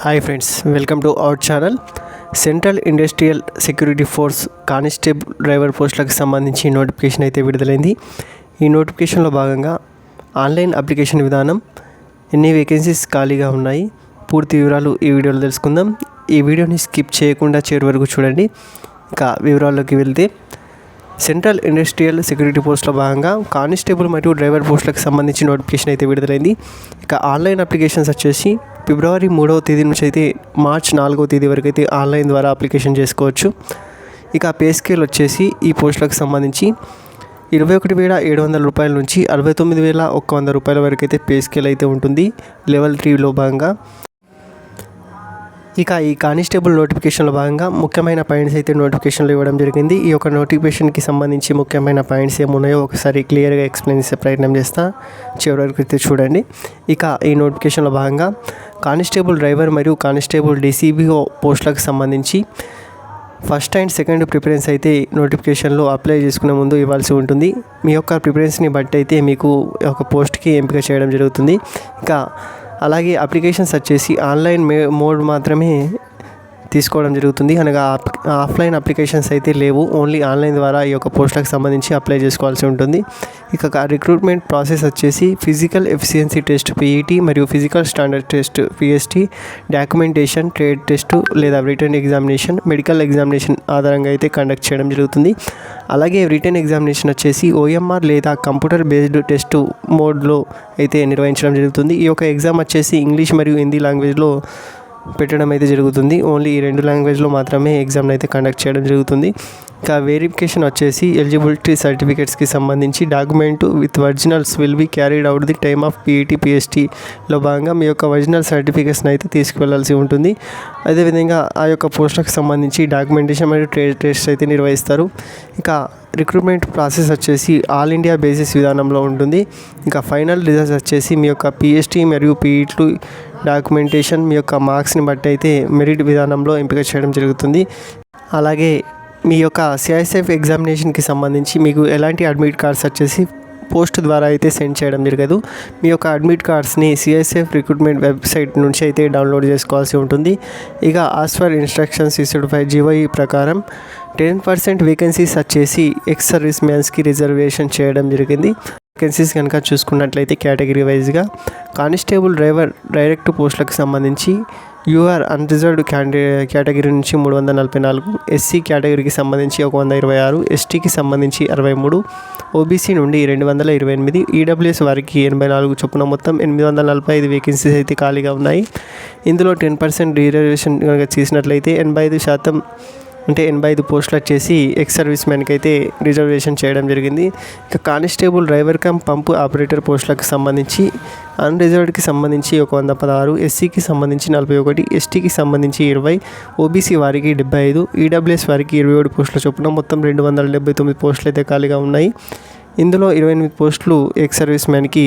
Hi friends, welcome to our channel. Central industrial security force constable driver పోస్టులకు సంబంధించి notification అయితే విడుదలైంది. ఈ నోటిఫికేషన్లో భాగంగా ఆన్లైన్ అప్లికేషన్ విధానం, ఎన్ని వేకెన్సీస్ ఖాళీగా ఉన్నాయి, పూర్తి వివరాలు ఈ వీడియోలో తెలుసుకుందాం. ఈ వీడియోని స్కిప్ చేయకుండా చివరి వరకు చూడండి. ఇంకా వివరాల్లోకి వెళ్తే, సెంట్రల్ ఇండస్ట్రియల్ సెక్యూరిటీ పోస్టులో భాగంగా కానిస్టేబుల్ మరియు డ్రైవర్ పోస్టులకు సంబంధించి నోటిఫికేషన్ అయితే విడుదలైంది. ఇక ఆన్లైన్ అప్లికేషన్స్ వచ్చేసి ఫిబ్రవరి 3వ తేదీ నుంచి అయితే మార్చ్ 4వ తేదీ వరకు అయితే ఆన్లైన్ ద్వారా అప్లికేషన్ చేసుకోవచ్చు. ఇక పే స్కేల్ వచ్చేసి ఈ పోస్టులకు సంబంధించి 21,700 రూపాయల నుంచి 69,100 రూపాయల వరకు అయితే పే స్కేల్ అయితే ఉంటుంది లెవెల్ 3లో భాగంగా. ఇక ఈ కానిస్టేబుల్ నోటిఫికేషన్లో భాగంగా ముఖ్యమైన పాయింట్స్ అయితే నోటిఫికేషన్లో ఇవ్వడం జరిగింది. ఈ యొక్క నోటిఫికేషన్కి సంబంధించి ముఖ్యమైన పాయింట్స్ ఏమున్నాయో ఒకసారి క్లియర్గా ఎక్స్ప్లెయిన్ చేసే ప్రయత్నం చేస్తా, చివరి వరకు అయితే చూడండి. ఇక ఈ నోటిఫికేషన్లో భాగంగా కానిస్టేబుల్ డ్రైవర్ మరియు కానిస్టేబుల్ DCBO పోస్టులకు సంబంధించి ఫస్ట్ అండ్ సెకండ్ ప్రిఫరెన్స్ అయితే నోటిఫికేషన్లో అప్లై చేసుకునే ముందు ఇవ్వాల్సి ఉంటుంది. మీ యొక్క ప్రిఫరెన్స్ని బట్టి అయితే మీకు ఒక పోస్ట్కి ఎంపిక చేయడం జరుగుతుంది. ఇక అలాగే అప్లికేషన్స్ వచ్చేసి ఆన్లైన్ మోడ్ మాత్రమే తీసుకోవడం జరుగుతుంది, అనగా ఆఫ్లైన్ అప్లికేషన్స్ అయితే లేవు. ఓన్లీ ఆన్లైన్ ద్వారా ఈ యొక్క పోస్టులకు సంబంధించి అప్లై చేసుకోవాల్సి ఉంటుంది. ఇక రిక్రూట్మెంట్ ప్రాసెస్ వచ్చేసి ఫిజికల్ ఎఫిషియన్సీ టెస్ట్ PET మరియు physical standard test PST, documentation, trade test లేదా రిటర్న్ ఎగ్జామినేషన్, మెడికల్ ఎగ్జామినేషన్ ఆధారంగా అయితే కండక్ట్ చేయడం జరుగుతుంది. అలాగే రిటర్న్ ఎగ్జామినేషన్ వచ్చేసి OMR లేదా కంప్యూటర్ బేస్డ్ టెస్ట్ మోడ్లో అయితే నిర్వహించడం జరుగుతుంది. ఈ యొక్క ఎగ్జామ్ వచ్చేసి ఇంగ్లీష్ మరియు హిందీ లాంగ్వేజ్లో పెట్టడం అయితే జరుగుతుంది. ఓన్లీ ఈ 2 లాంగ్వేజ్లో మాత్రమే ఎగ్జామ్ని అయితే కండక్ట్ చేయడం జరుగుతుంది. ఇంకా వెరిఫికేషన్ వచ్చేసి ఎలిజిబిలిటీ సర్టిఫికేట్స్కి సంబంధించి document with originals will be carried out the time of PET PSTలో భాగంగా మీ యొక్క ఒరిజినల్ సర్టిఫికేట్స్ని అయితే తీసుకువెళ్లాల్సి ఉంటుంది. అదేవిధంగా ఆ యొక్క పోస్టులకు సంబంధించి డాక్యుమెంటేషన్ మరియు ట్రేడ్ టెస్ట్ అయితే నిర్వహిస్తారు. ఇంకా రిక్రూట్మెంట్ ప్రాసెస్ వచ్చేసి ఆల్ ఇండియా బేసిస్ విధానంలో ఉంటుంది. ఇంకా ఫైనల్ రిజల్ట్స్ వచ్చేసి మీ యొక్క PST మరియు PET డాక్యుమెంటేషన్ మీ యొక్క మార్క్స్ని బట్టి అయితే మెరిట్ విధానంలో ఎంపిక చేయడం జరుగుతుంది. అలాగే మీ యొక్క CISF ఎగ్జామినేషన్కి సంబంధించి మీకు ఎలాంటి అడ్మిట్ కార్డ్స్ వచ్చేసి పోస్ట్ ద్వారా అయితే సెండ్ చేయడం జరగదు. మీ యొక్క అడ్మిట్ కార్డ్స్ని CISF రిక్రూట్మెంట్ వెబ్సైట్ నుంచి అయితే డౌన్లోడ్ చేసుకోవాల్సి ఉంటుంది. ఇక as per instructions issued by GOE ప్రకారం 10% వేకెన్సీస్ వచ్చేసి ఎక్స్ సర్వీస్ మ్యాన్స్కి రిజర్వేషన్ చేయడం జరిగింది. వేకెన్సీస్ కనుక చూసుకున్నట్లయితే కేటగిరీ వైజ్గా కానిస్టేబుల్ డ్రైవర్ డైరెక్ట్ పోస్టులకు సంబంధించి UR అన్రిజర్వ్డ్ కేటగిరీ నుంచి 344, SC కేటగిరీకి సంబంధించి 126, STకి సంబంధించి 63, OBC నుండి 228, EWS వారికి 84 చొప్పున మొత్తం 845 వేకెన్సీస్ అయితే ఖాళీగా ఉన్నాయి. ఇందులో 10% రిజర్వేషన్ కనుక చేసినట్లయితే 85%, అంటే 85 పోస్టులు వచ్చేసి ఎక్స్ సర్వీస్ మ్యాన్కి అయితే రిజర్వేషన్ చేయడం జరిగింది. ఇక కానిస్టేబుల్ డ్రైవర్ కమ్ పంపు ఆపరేటర్ పోస్టులకు సంబంధించి అన్రిజర్వ్డ్కి సంబంధించి 116, SCకి సంబంధించి 41, STకి సంబంధించి 20, OBC వారికి 75, EWS వారికి 27 పోస్టుల చొప్పున మొత్తం 279 పోస్టులు అయితే ఖాళీగా ఉన్నాయి. ఇందులో 28 పోస్టులు ఎక్స్ సర్వీస్ మ్యాన్కి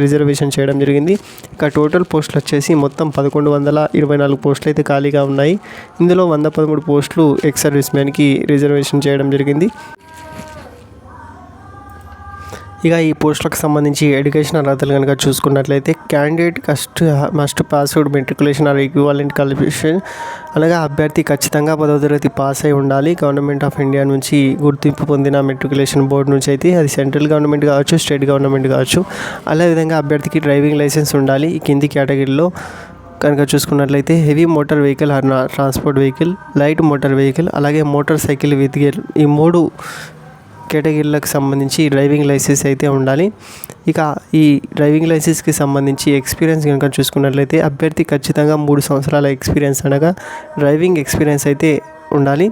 రిజర్వేషన్ చేయడం జరిగింది. ఇక టోటల్ పోస్టులు వచ్చేసి మొత్తం 1124 పోస్టులు అయితే ఖాళీగా ఉన్నాయి. ఇందులో 113 పోస్టులు ఎక్స్ సర్వీస్ మ్యాన్కి రిజర్వేషన్ చేయడం జరిగింది. ఇక ఈ పోస్టులకు సంబంధించి ఎడ్యుకేషన్ అర్హతలు కనుక చూసుకున్నట్లయితే candidate must password matriculation or equivalent qualification, అనగా అభ్యర్థి ఖచ్చితంగా 10వ తరగతి పాస్ అయి ఉండాలి. గవర్నమెంట్ ఆఫ్ ఇండియా నుంచి గుర్తింపు పొందిన మెట్రికులేషన్ బోర్డు నుంచి అయితే, అది సెంట్రల్ గవర్నమెంట్ కావచ్చు, స్టేట్ గవర్నమెంట్ కావచ్చు. అదేవిధంగా అభ్యర్థికి డ్రైవింగ్ లైసెన్స్ ఉండాలి. ఈ కింది కేటగిరీలో కనుక చూసుకున్నట్లయితే heavy motor vehicle or transport vehicle, light motor vehicle, అలాగే మోటార్ సైకిల్ విత్ గేర్, ఈ 3 కేటగిరీలకు సంబంధించి డ్రైవింగ్ లైసెన్స్ అయితే ఉండాలి. ఇక ఈ డ్రైవింగ్ లైసెన్స్కి సంబంధించి ఎక్స్పీరియన్స్ కనుక చూసుకున్నట్లయితే అభ్యర్థి ఖచ్చితంగా 3 సంవత్సరాల ఎక్స్పీరియన్స్, అనగా డ్రైవింగ్ ఎక్స్పీరియన్స్ అయితే ఉండాలి.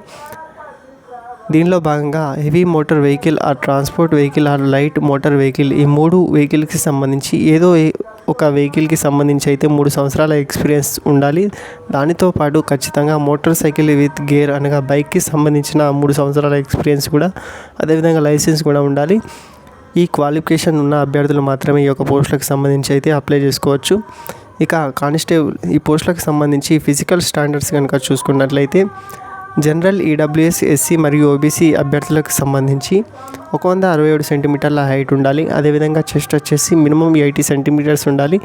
దీనిలో భాగంగా heavy motor vehicle or transport vehicle or light motor vehicle, ఈ 3 వెహికల్కి సంబంధించి ఏదో ఒక వెహికల్కి సంబంధించి అయితే 3 సంవత్సరాల ఎక్స్పీరియన్స్ ఉండాలి. దానితో పాటు ఖచ్చితంగా మోటార్ సైకిల్ విత్ గేర్, అనగా బైక్కి సంబంధించిన 3 సంవత్సరాల ఎక్స్పీరియన్స్ కూడా, అదేవిధంగా లైసెన్స్ కూడా ఉండాలి. ఈ క్వాలిఫికేషన్ ఉన్న అభ్యర్థులు మాత్రమే ఈ యొక్క పోస్టులకు సంబంధించి అయితే అప్లై చేసుకోవచ్చు. ఇక కానిస్టేబుల్ ఈ పోస్టులకు సంబంధించి ఫిజికల్ స్టాండర్డ్స్ కనుక చూసుకున్నట్లయితే జనరల్, EWS, SC మరియు OBC అభ్యర్థులకు సంబంధించి 167 సెంటీమీటర్ల హైట్ ఉండాలి. అదేవిధంగా చెస్ట్ వచ్చేసి మినిమం 80 సెంటీమీటర్స్ ఉండాలి.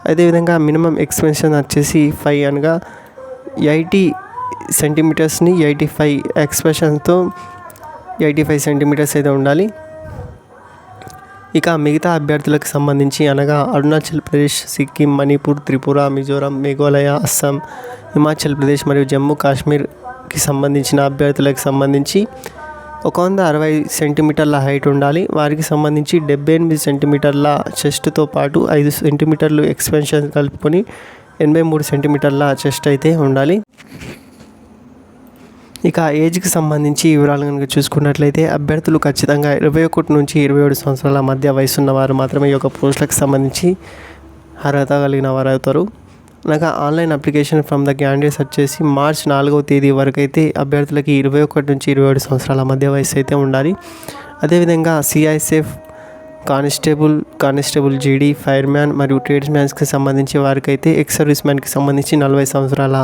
అదేవిధంగా మినిమం ఎక్స్పెన్షన్ వచ్చేసి 5 అనగా 80 సెంటీమీటర్స్ని 85 ఎక్స్ప్రెషన్తో 85 సెంటీమీటర్స్ అయితే ఉండాలి. ఇక మిగతా అభ్యర్థులకు సంబంధించి అనగా అరుణాచల్ ప్రదేశ్, సిక్కిం, మణిపూర్, త్రిపుర, మిజోరాం, మేఘాలయ, అస్సాం, హిమాచల్ ప్రదేశ్ మరియు జమ్మూ కాశ్మీర్కి సంబంధించిన అభ్యర్థులకు సంబంధించి 160 సెంటీమీటర్ల హైట్ ఉండాలి. వారికి సంబంధించి 78 సెంటీమీటర్ల చెస్ట్తో పాటు 5 సెంటీమీటర్లు ఎక్స్పెన్షన్ కలుపుకొని 83 సెంటీమీటర్ల చెస్ట్ అయితే ఉండాలి. ఇక ఏజ్కి సంబంధించి వివరాలు కనుక చూసుకున్నట్లయితే అభ్యర్థులు ఖచ్చితంగా 21 నుంచి 27 సంవత్సరాల మధ్య వయసున్న వారు మాత్రమే ఈ యొక్క పోస్టులకు సంబంధించి అర్హత కలిగిన వారు అవుతారు. అనగా online application from the candidates వచ్చేసి మార్చి 4వ తేదీ వరకు అయితే అభ్యర్థులకి 21 నుంచి 27 సంవత్సరాల మధ్య వయసు అయితే ఉండాలి. అదేవిధంగా సిఐఎస్ఎఫ్, కానిస్టేబుల్ జీడీ, ఫైర్మ్యాన్ మరియు ట్రేడ్స్ మ్యాన్స్కి సంబంధించి వారికైతే ఎక్స్ సర్వీస్ మ్యాన్కి సంబంధించి 40 సంవత్సరాల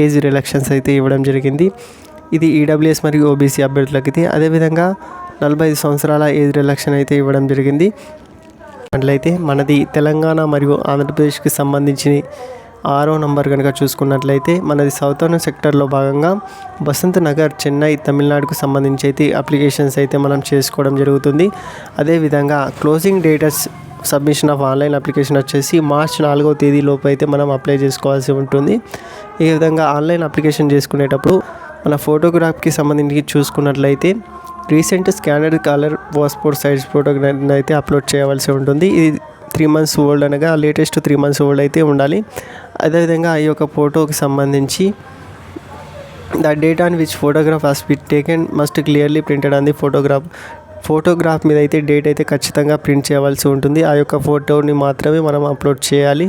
ఏజ్ రిలాక్సన్స్ అయితే ఇవ్వడం జరిగింది. ఇది ఈడబ్ల్యూఎస్ మరియు ఓబీసీ అభ్యర్థులకైతే అదేవిధంగా 45 సంవత్సరాల ఏజ్ రిలాక్షన్ అయితే ఇవ్వడం జరిగింది. అట్లయితే మనది తెలంగాణ మరియు ఆంధ్రప్రదేశ్కి సంబంధించి 6వ నంబర్ కనుక చూసుకున్నట్లయితే మనది సౌతర్న్ సెక్టర్లో భాగంగా బసంత్ నగర్, చెన్నై, తమిళనాడుకు సంబంధించి అయితే అప్లికేషన్స్ అయితే మనం చేసుకోవడం జరుగుతుంది. అదేవిధంగా closing dates submission of online application వచ్చేసి మార్చి 4వ తేదీ లోపు అయితే మనం అప్లై చేసుకోవాల్సి ఉంటుంది. ఈ విధంగా ఆన్లైన్ అప్లికేషన్ చేసుకునేటప్పుడు మన ఫోటోగ్రాఫ్కి సంబంధించి చూసుకున్నట్లయితే recent scanned colour passport size photograph అయితే అప్లోడ్ చేయవలసి ఉంటుంది. ఇది 3 months ఓల్డ్ అనగా లేటెస్ట్ 3 months ఓల్డ్ అయితే ఉండాలి. అదేవిధంగా ఈ యొక్క ఫోటోకి సంబంధించి the date on which photograph has been taken must clearly printed on the photograph మీద అయితే డేట్ అయితే ఖచ్చితంగా ప్రింట్ చేయవలసి ఉంటుంది. ఆ యొక్క ఫోటోని మాత్రమే మనం అప్లోడ్ చేయాలి.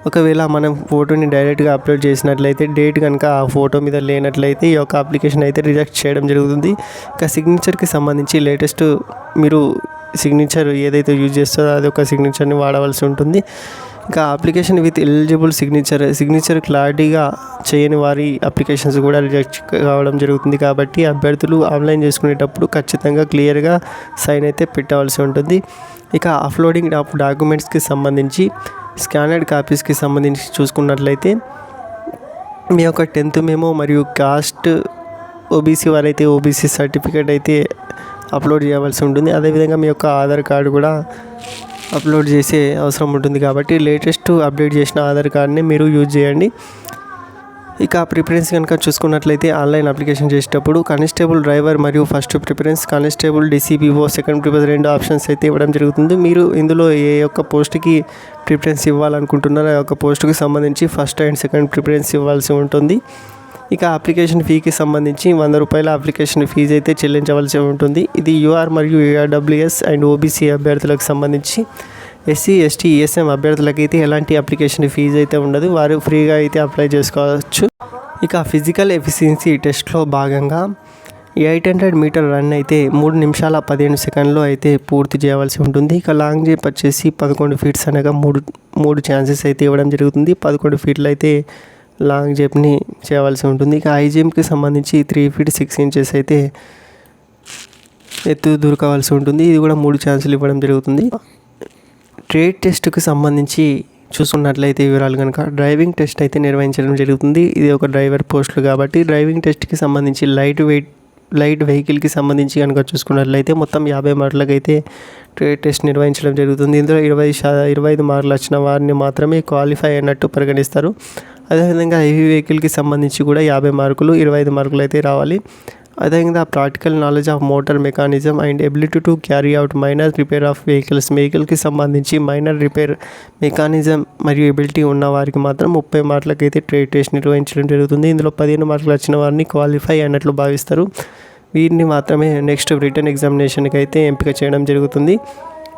ఒకవేళ మనం ఫోటోని డైరెక్ట్గా అప్లోడ్ చేసినట్లయితే డేట్ కనుక ఆ ఫోటో మీద లేనట్లయితే ఈ యొక్క అప్లికేషన్ అయితే రిజెక్ట్ చేయడం జరుగుతుంది. ఇంకా సిగ్నేచర్కి సంబంధించి లేటెస్ట్ మీరు సిగ్నేచర్ ఏదైతే యూజ్ చేస్తారో అది ఒక సిగ్నేచర్ని వాడవలసి ఉంటుంది. ఇంకా అప్లికేషన్ విత్ ఎలిజిబుల్ సిగ్నేచర్ క్లారిటీగా చేయని వారి అప్లికేషన్స్ కూడా రిజెక్ట్ కావడం జరుగుతుంది. కాబట్టి అభ్యర్థులు ఆన్లైన్ చేసుకునేటప్పుడు ఖచ్చితంగా క్లియర్గా సైన్ అయితే పెట్టవలసి ఉంటుంది. ఇక అప్లోడింగ్ ఆఫ్ డాక్యుమెంట్స్కి సంబంధించి స్కానర్డ్ కాపీస్కి సంబంధించి చూసుకున్నట్లయితే మీ యొక్క 10th మెమో మరియు కాస్ట్ ఓబీసీ వారైతే ఓబీసీ సర్టిఫికేట్ అయితే అప్లోడ్ చేయవలసి ఉంటుంది. అదేవిధంగా మీ యొక్క ఆధార్ కార్డు కూడా అప్లోడ్ చేసే అవసరం ఉంటుంది. కాబట్టి లేటెస్ట్ అప్డేట్ చేసిన ఆధార్ కార్డ్ని మీరు యూజ్ చేయండి. ఇక ప్రిఫరెన్స్ కనుక చూసుకున్నట్లయితే ఆన్లైన్ అప్లికేషన్ చేసేటప్పుడు కానిస్టేబుల్ డ్రైవర్ మరియు first preference, constable DCPO second preference 2 options అయితే ఇవ్వడం జరుగుతుంది. మీరు ఇందులో ఏ యొక్క పోస్ట్కి ప్రిఫరెన్స్ ఇవ్వాలనుకుంటున్నారో ఆ యొక్క పోస్ట్కి సంబంధించి ఫస్ట్ అండ్ సెకండ్ ప్రిఫరెన్స్ ఇవ్వాల్సి ఉంటుంది. ఇక అప్లికేషన్ ఫీకి సంబంధించి 100 రూపాయల అప్లికేషన్ ఫీజు అయితే చెల్లించవలసి ఉంటుంది. ఇది యూఆర్ మరియు ఏఆర్డబ్ల్యూఎస్ అండ్ ఓబీసీ అభ్యర్థులకు సంబంధించి. ఎస్సీ, ఎస్టీ, ఈఎస్ఎం అభ్యర్థులకైతే ఎలాంటి అప్లికేషన్ ఫీజు అయితే ఉండదు, వారు ఫ్రీగా అయితే అప్లై చేసుకోవచ్చు. ఇక ఫిజికల్ ఎఫిషియన్సీ టెస్ట్లో భాగంగా 800 మీటర్ రన్ అయితే 3 నిమిషాల 15 సెకండ్లో అయితే పూర్తి చేయవలసి ఉంటుంది. ఇక లాంగ్ జంప్ వచ్చేసి 11 feet అనగా మూడు ఛాన్సెస్ అయితే ఇవ్వడం జరుగుతుంది. 11 feet అయితే లాంగ్ జంప్ని చేయవలసి ఉంటుంది. ఇక హై జంప్కి సంబంధించి 3 feet 6 inches అయితే ఎత్తు దూరకవలసి ఉంటుంది. ఇది కూడా 3 ఛాన్సులు ఇవ్వడం జరుగుతుంది. ట్రేడ్ టెస్ట్కి సంబంధించి చూసుకున్నట్లయితే వివరాలు కనుక డ్రైవింగ్ టెస్ట్ అయితే నిర్వహించడం జరుగుతుంది. ఇది ఒక డ్రైవర్ పోస్టులు కాబట్టి డ్రైవింగ్ టెస్ట్కి సంబంధించి లైట్ వెహికల్కి సంబంధించి కనుక చూసుకున్నట్లయితే మొత్తం 50 మార్కులకు అయితే ట్రేడ్ టెస్ట్ నిర్వహించడం జరుగుతుంది. ఇందులో 25 మార్కులు వచ్చిన వారిని మాత్రమే క్వాలిఫై అయినట్టు పరిగణిస్తారు. అదేవిధంగా హెవీ వెహికల్కి సంబంధించి కూడా 50 మార్కులు, 25 మార్కులు అయితే రావాలి. అదేవిధంగా practical knowledge of motor mechanism and ability to carry out minor repair of వెహికల్కి సంబంధించి మైనర్ రిపేర్ మెకానిజం మరియు ఎబిలిటీ ఉన్న వారికి మాత్రం 30 మార్కులకి అయితే ట్రేడ్ టెస్ట్ నిర్వహించడం జరుగుతుంది. ఇందులో 15 మార్కులు వచ్చిన వారిని క్వాలిఫై అయినట్లు భావిస్తారు. వీరిని మాత్రమే నెక్స్ట్ రిటర్న్ ఎగ్జామినేషన్కి అయితే ఎంపిక చేయడం జరుగుతుంది.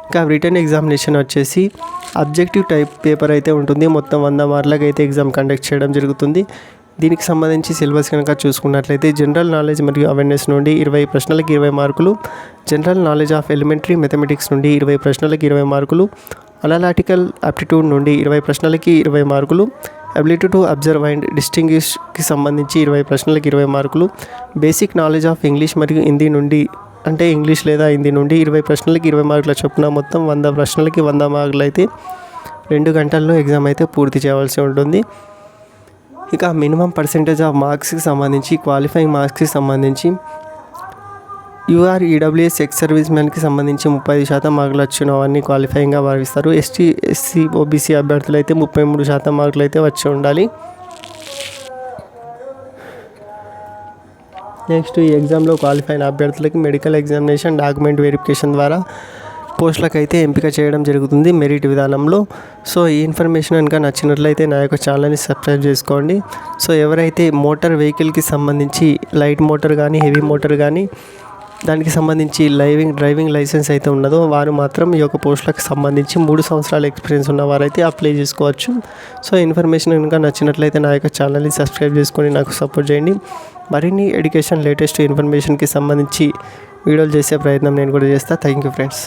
ఇంకా రిటర్న్ ఎగ్జామినేషన్ వచ్చేసి అబ్జెక్టివ్ టైప్ పేపర్ అయితే ఉంటుంది. మొత్తం 100 మార్కులకు అయితే ఎగ్జామ్ కండక్ట్ చేయడం జరుగుతుంది. దీనికి సంబంధించి సిలబస్ కనుక చూసుకున్నట్లయితే జనరల్ నాలెడ్జ్ మరియు అవేర్నెస్ నుండి 20 ప్రశ్నలకు 20 మార్కులు, general knowledge of elementary mathematics నుండి 20 ప్రశ్నలకు 20 మార్కులు, అనలిటికల్ ఆప్టిట్యూడ్ నుండి 20 ప్రశ్నలకి 20 మార్కులు, అబిలిటీ టు అబ్జర్వ్ అండ్ డిస్టింగ్విష్కి సంబంధించి 20 ప్రశ్నలకు 20 మార్కులు, బేసిక్ నాలెడ్జ్ ఆఫ్ ఇంగ్లీష్ మరియు హిందీ నుండి అంటే ఇంగ్లీష్ లేదా హిందీ నుండి 20 ప్రశ్నలకి 20 మార్కుల చొప్పున మొత్తం 100 ప్రశ్నలకి 100 మార్కులు అయితే 2 గంటల్లో ఎగ్జామ్ అయితే పూర్తి చేయవలసి ఉంటుంది. ఇక మినిమం పర్సెంటేజ్ ఆఫ్ మార్క్స్కి సంబంధించి క్వాలిఫైయింగ్ మార్క్స్కి సంబంధించి యూఆర్ ఈడబ్ల్యూఎస్ ఎక్స్ సర్వీస్ మ్యాన్కి సంబంధించి 35% మార్కులు వచ్చిన వారిని క్వాలిఫైయింగ్గా భావిస్తారు. ఎస్టీ ఎస్సీ ఓబీసీ అభ్యర్థులు అయితే 33% మార్కులు అయితే వచ్చి ఉండాలి. నెక్స్ట్ ఈ ఎగ్జామ్లో క్వాలిఫై అయిన అభ్యర్థులకి మెడికల్ ఎగ్జామినేషన్ డాక్యుమెంట్ వెరిఫికేషన్ ద్వారా పోస్టులకు అయితే ఎంపిక చేయడం జరుగుతుంది మెరిట్ విధానంలో. సో ఈ ఇన్ఫర్మేషన్ కనుక నచ్చినట్లయితే నా యొక్క ఛానల్ని సబ్స్క్రైబ్ చేసుకోండి. సో ఎవరైతే మోటార్ వెహికల్కి సంబంధించి లైట్ మోటార్ కానీ హెవీ మోటార్ కానీ దానికి సంబంధించి డ్రైవింగ్ లైసెన్స్ అయితే ఉన్నదో వారు మాత్రం ఈ యొక్క పోస్టులకు సంబంధించి 3 సంవత్సరాల ఎక్స్పీరియన్స్ ఉన్న వారైతే అప్లై చేసుకోవచ్చు. సో ఇన్ఫర్మేషన్ కనుక నచ్చినట్లయితే నా యొక్క ఛానల్ని సబ్స్క్రైబ్ చేసుకొని నాకు సపోర్ట్ చేయండి. మరిన్ని ఎడ్యుకేషన్ లేటెస్ట్ ఇన్ఫర్మేషన్కి సంబంధించి వీడియోలు చేసే ప్రయత్నం నేను కూడా చేస్తాను. Thank you friends.